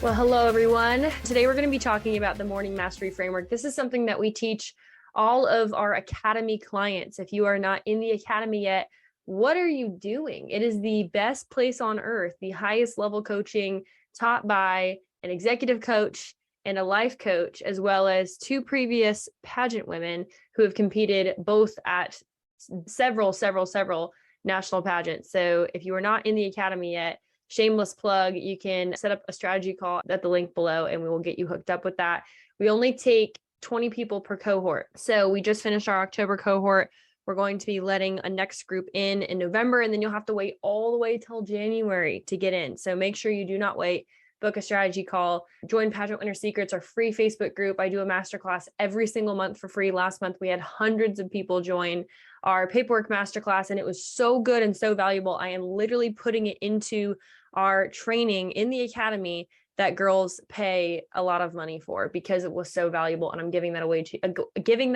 Well, hello, everyone. Today, we're going to be talking about the Morning Mastery Framework. This is something that we teach all of our Academy clients. If you are not in the Academy yet, what are you doing? It is the best place on earth, the highest level coaching taught by an executive coach and a life coach, as well as two previous pageant women who have competed both at several national pageants. So if you are not in the Academy yet, shameless plug, you can set up a strategy call at the link below and we will get you hooked up with that. We only take 20 people per cohort. So we just finished our October cohort. We're going to be letting a next group in November, and then you'll have to wait all the way till January to get in. So make sure you do not wait. Book a strategy call, join Pageant Winner Secrets, our free Facebook group. I do a masterclass every single month for free. Last month, we had hundreds of people join our paperwork masterclass, and it was so good and so valuable. I am literally putting it into our training in the Academy that girls pay a lot of money for because it was so valuable. And I'm giving that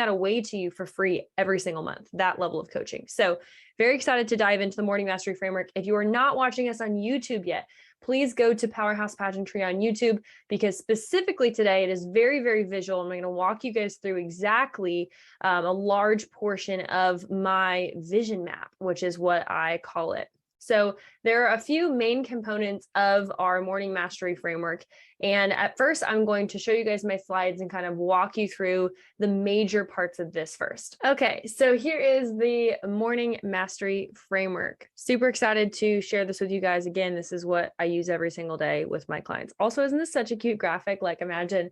away to you for free every single month, that level of coaching. So very excited to dive into the Morning Mastery Framework. If you are not watching us on YouTube yet, please go to Powerhouse Pageantry on YouTube, because specifically today, it is very, very visual. And I'm going to walk you guys through exactly a large portion of my vision map, which is what I call it. So there are a few main components of our Morning Mastery Framework. And at first, I'm going to show you guys my slides and kind of walk you through the major parts of this first. Okay, so here is the Morning Mastery Framework. Super excited to share this with you guys. Again, this is what I use every single day with my clients. Also, isn't this such a cute graphic? Like, imagine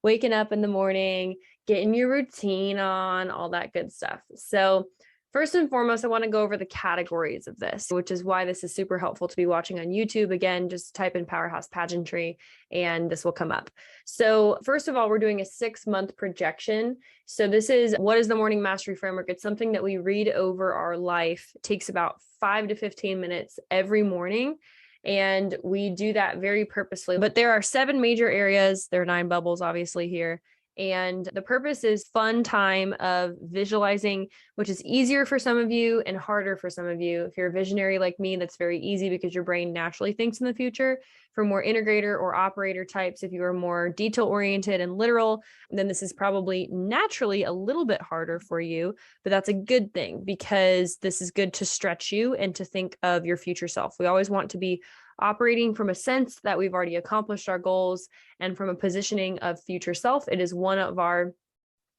waking up in the morning, getting your routine on, all that good stuff. So first and foremost, I want to go over the categories of this, which is why this is super helpful to be watching on YouTube. Again, just type in Powerhouse Pageantry and this will come up. So first of all, we're doing a 6-month projection. So this is what is the Morning Mastery Framework. It's something that we read over our life. It takes about 5 to 15 minutes every morning. And we do that very purposefully. But there are 7 major areas. There are 9 bubbles, obviously, here. And the purpose is fun time of visualizing, which is easier for some of you and harder for some of you. If you're a visionary like me, that's very easy because your brain naturally thinks in the future. For more integrator or operator types, if you are more detail oriented and literal, then this is probably naturally a little bit harder for you, but that's a good thing because this is good to stretch you and to think of your future self. We always want to be operating from a sense that we've already accomplished our goals and from a positioning of future self. It is one of our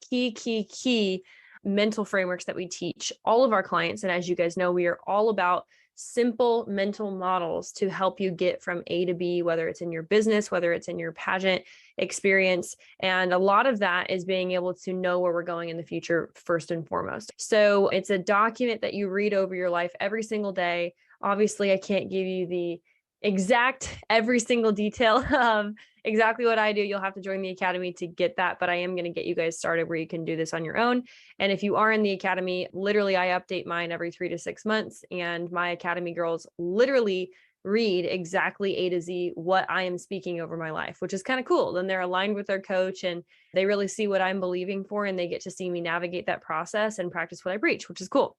key mental frameworks that we teach all of our clients. And as you guys know, we are all about simple mental models to help you get from A to B, whether it's in your business, whether it's in your pageant experience. And a lot of that is being able to know where we're going in the future, first and foremost. So it's a document that you read over your life every single day. Obviously, I can't give you the exact every single detail of exactly what I do. You'll have to join the Academy to get that, but I am going to get you guys started where you can do this on your own. And if you are in the Academy, literally I update mine every 3 to 6 months, and my Academy girls literally read exactly A to Z what I am speaking over my life, which is kind of cool. Then they're aligned with their coach and they really see what I'm believing for, and they get to see me navigate that process and practice what I preach, which is cool.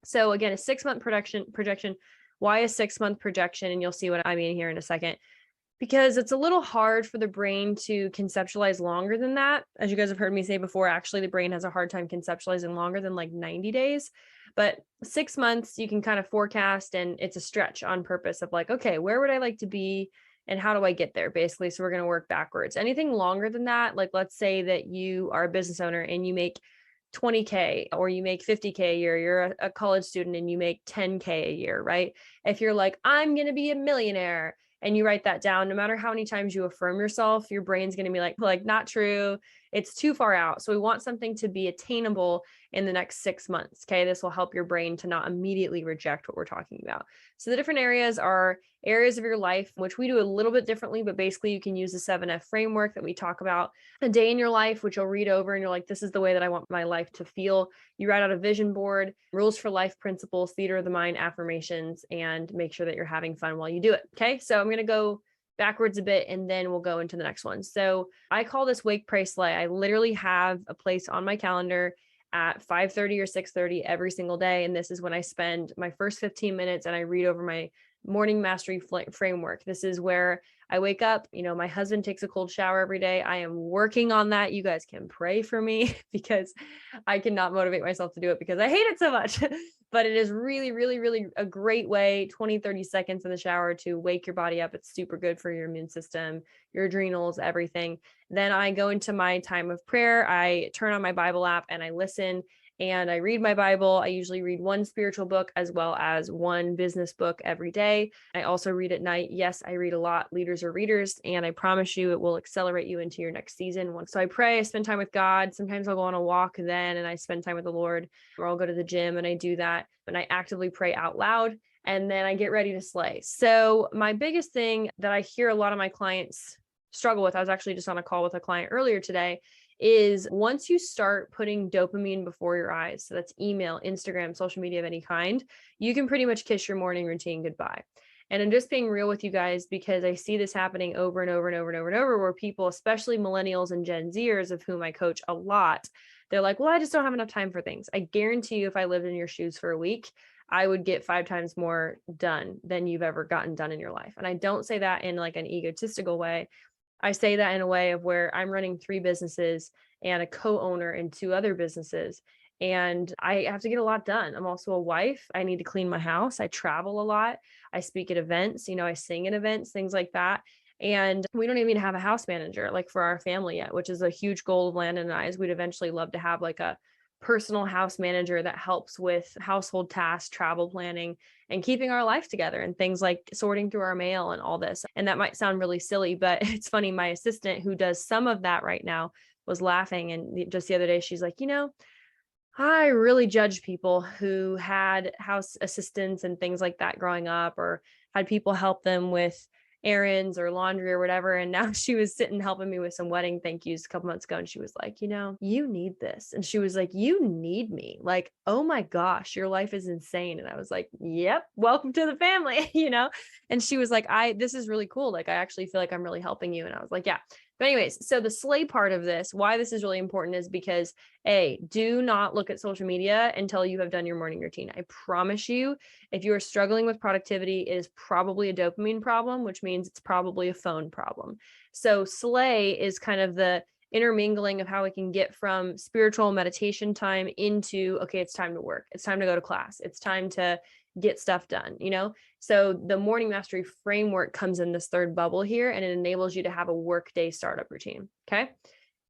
So again, a 6-month projection. Why a 6-month projection? And you'll see what I mean here in a second, because it's a little hard for the brain to conceptualize longer than that. As you guys have heard me say before, actually, the brain has a hard time conceptualizing longer than like 90 days. But 6 months, you can kind of forecast, and it's a stretch on purpose of like, okay, where would I like to be? And how do I get there, basically? So we're going to work backwards. Anything longer than that, like let's say that you are a business owner and you make 20K or you make 50K a year, you're a college student and you make 10K a year, right? If you're like, I'm going to be a millionaire, and you write that down, no matter how many times you affirm yourself, your brain's going to be like, not true. It's too far out. So we want something to be attainable in the next 6 months. Okay. This will help your brain to not immediately reject what we're talking about. So the different areas are areas of your life, which we do a little bit differently, but basically you can use the 7F framework that we talk about. A day in your life, which you'll read over and you're like, this is the way that I want my life to feel. You write out a vision board, rules for life principles, theater of the mind, affirmations, and make sure that you're having fun while you do it. Okay. So I'm going to go backwards a bit and then we'll go into the next one. So I call this Wake, Pray, Slay. I literally have a place on my calendar at 5:30 or 6:30 every single day. And this is when I spend my first 15 minutes and I read over my Morning Mastery Framework. This is where I wake up, my husband takes a cold shower every day. I am working on that. You guys can pray for me because I cannot motivate myself to do it because I hate it so much. But it is really, really, really a great way, 20, 30 seconds in the shower to wake your body up. It's super good for your immune system, your adrenals, everything. Then I go into my time of prayer. I turn on my Bible app and I listen and I read my Bible. I usually read one spiritual book as well as one business book every day. I also read at night. Yes, I read a lot. Leaders are readers, and I promise you it will accelerate you into your next season. So I pray, I spend time with God. Sometimes I'll go on a walk then and I spend time with the Lord, or I'll go to the gym and I do that. And I actively pray out loud, and then I get ready to slay. So my biggest thing that I hear a lot of my clients struggle with, I was actually just on a call with a client earlier today, is once you start putting dopamine before your eyes, so that's email, Instagram, social media of any kind, you can pretty much kiss your morning routine goodbye. And I'm just being real with you guys because I see this happening over and over and over and over and over, where people, especially millennials and Gen Zers, of whom I coach a lot, they're like, well, I just don't have enough time for things. I guarantee you, if I lived in your shoes for a week, I would get 5 times more done than you've ever gotten done in your life. And I don't say that in like an egotistical way. I say that in a way of where I'm running 3 businesses and a co-owner in 2 other businesses, and I have to get a lot done. I'm also a wife. I need to clean my house. I travel a lot. I speak at events, I sing at events, things like that. And we don't even have a house manager like for our family yet, which is a huge goal of Landon and I's. We'd eventually love to have like a personal house manager that helps with household tasks, travel planning, and keeping our life together, and things like sorting through our mail and all this. And that might sound really silly, but it's funny. My assistant, who does some of that right now, was laughing. And just the other day, she's like, I really judge people who had house assistants and things like that growing up, or had people help them with errands or laundry or whatever. And now she was sitting helping me with some wedding thank yous a couple months ago. And she was like, you need this. And she was like, you need me. Like, oh my gosh, your life is insane. And I was like, yep, welcome to the family, And she was like, this is really cool. Like, I actually feel like I'm really helping you. And I was like, yeah. But anyways, so the slay part of this, why this is really important, is because do not look at social media until you have done your morning routine. I promise you, if you are struggling with productivity, it is probably a dopamine problem, which means it's probably a phone problem. So slay is kind of the intermingling of how we can get from spiritual meditation time into, okay, it's time to work. It's time to go to class. It's time to get stuff done, So the morning mastery framework comes in this 3rd bubble here, and it enables you to have a workday startup routine. Okay.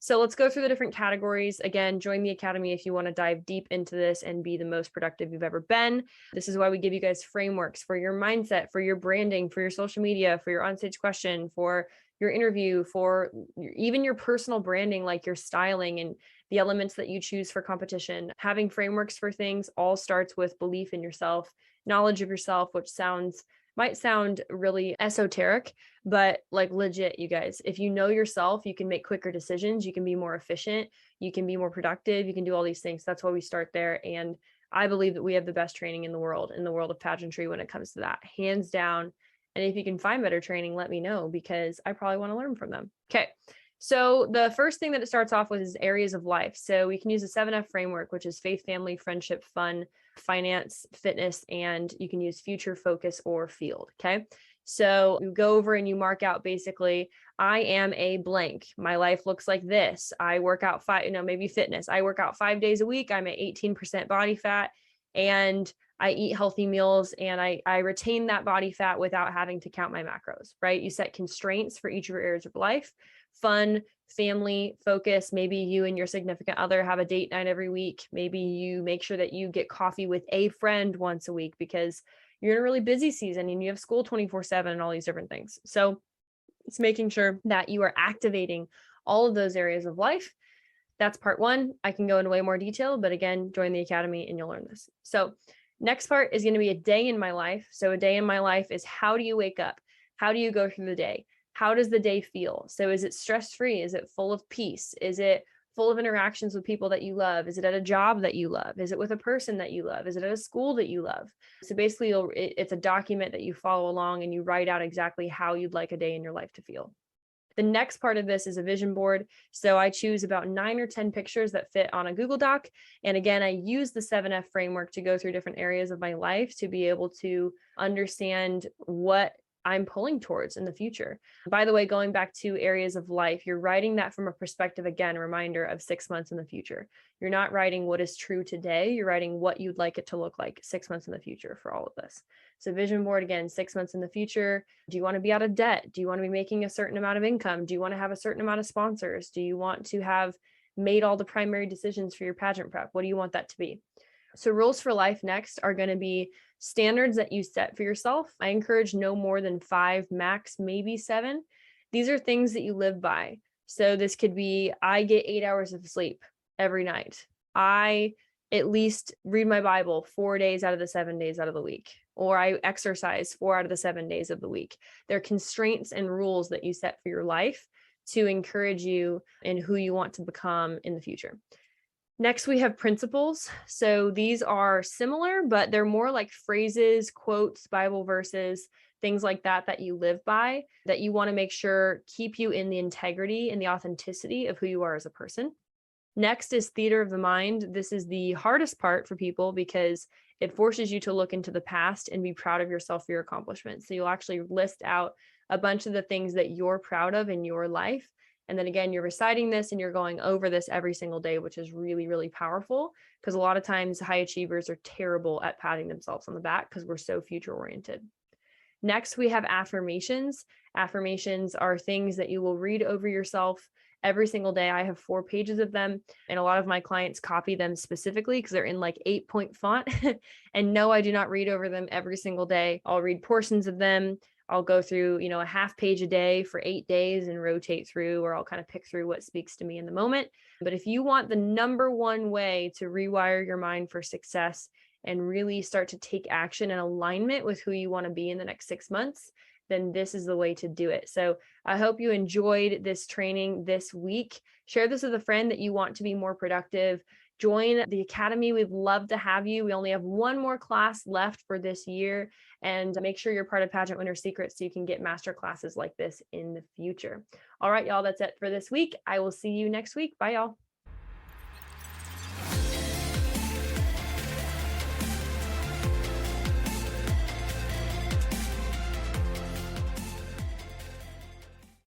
So let's go through the different categories. Again, join the academy if you want to dive deep into this and be the most productive you've ever been. This is why we give you guys frameworks for your mindset, for your branding, for your social media, for your onstage question, for your interview, for even your personal branding, like your styling and the elements that you choose for competition. Having frameworks for things all starts with belief in yourself, knowledge of yourself, which might sound really esoteric, but like legit, you guys, if you know yourself, you can make quicker decisions, you can be more efficient, you can be more productive, you can do all these things. That's why we start there. And I believe that we have the best training in the world of pageantry when it comes to that, hands down. And if you can find better training, let me know, because I probably want to learn from them. Okay. So the first thing that it starts off with is areas of life. So we can use the 7F framework, which is faith, family, friendship, fun, finance, fitness, and you can use future, focus, or field. Okay. So you go over and you mark out basically, I am a blank. My life looks like this. I work out maybe fitness. I work out 5 days a week. I'm at 18% body fat, and I eat healthy meals, and I retain that body fat without having to count my macros, right? You set constraints for each of your areas of life. Fun, family, focus. Maybe you and your significant other have a date night every week. Maybe you make sure that you get coffee with a friend once a week because you're in a really busy season and you have school 24/7 and all these different things. So it's making sure that you are activating all of those areas of life. That's part 1. I can go into way more detail, but again, join the academy and you'll learn this. So next part is going to be a day in my life. So a day in my life is, how do you wake up? How do you go through the day? How does the day feel? So is it stress-free? Is it full of peace? Is it full of interactions with people that you love? Is it at a job that you love? Is it with a person that you love? Is it at a school that you love? So basically it's a document that you follow along and you write out exactly how you'd like a day in your life to feel. The next part of this is a vision board. So I choose about 9 or 10 pictures that fit on a Google Doc. And again, I use the 7F framework to go through different areas of my life to be able to understand what I'm pulling towards in the future. By the way, going back to areas of life, you're writing that from a perspective, again, reminder of 6 months in the future. You're not writing what is true today. You're writing what you'd like it to look like 6 months in the future for all of this. So vision board, again, 6 months in the future. Do you want to be out of debt? Do you want to be making a certain amount of income? Do you want to have a certain amount of sponsors? Do you want to have made all the primary decisions for your pageant prep? What do you want that to be? So rules for life next are going to be standards that you set for yourself. I encourage no more than 5, max, maybe 7. These are things that you live by. So this could be, I get 8 hours of sleep every night. I at least read my Bible 4 days out of the 7 days out of the week, or I exercise 4 out of the 7 days of the week. There are constraints and rules that you set for your life to encourage you in who you want to become in the future. Next, we have principles. So these are similar, but they're more like phrases, quotes, Bible verses, things like that, that you live by, that you want to make sure keep you in the integrity and the authenticity of who you are as a person. Next is theater of the mind. This is the hardest part for people because it forces you to look into the past and be proud of yourself for your accomplishments. So you'll actually list out a bunch of the things that you're proud of in your life. And then again, you're reciting this and you're going over this every single day, which is really, really powerful because a lot of times high achievers are terrible at patting themselves on the back because we're so future oriented. Next, we have affirmations. Affirmations are things that you will read over yourself every single day. I have 4 pages of them, and a lot of my clients copy them specifically because they're in like 8-point font. And no, I do not read over them every single day. I'll read portions of them. I'll go through, a half page a day for 8 days and rotate through, or I'll kind of pick through what speaks to me in the moment. But if you want the number one way to rewire your mind for success and really start to take action in alignment with who you want to be in the next 6 months, then this is the way to do it. So I hope you enjoyed this training this week. Share this with a friend that you want to be more productive. Join the Academy. We'd love to have you. We only have 1 more class left for this year, and make sure you're part of Pageant Winner Secrets so you can get master classes like this in the future. All right, y'all, that's it for this week. I will see you next week. Bye, y'all.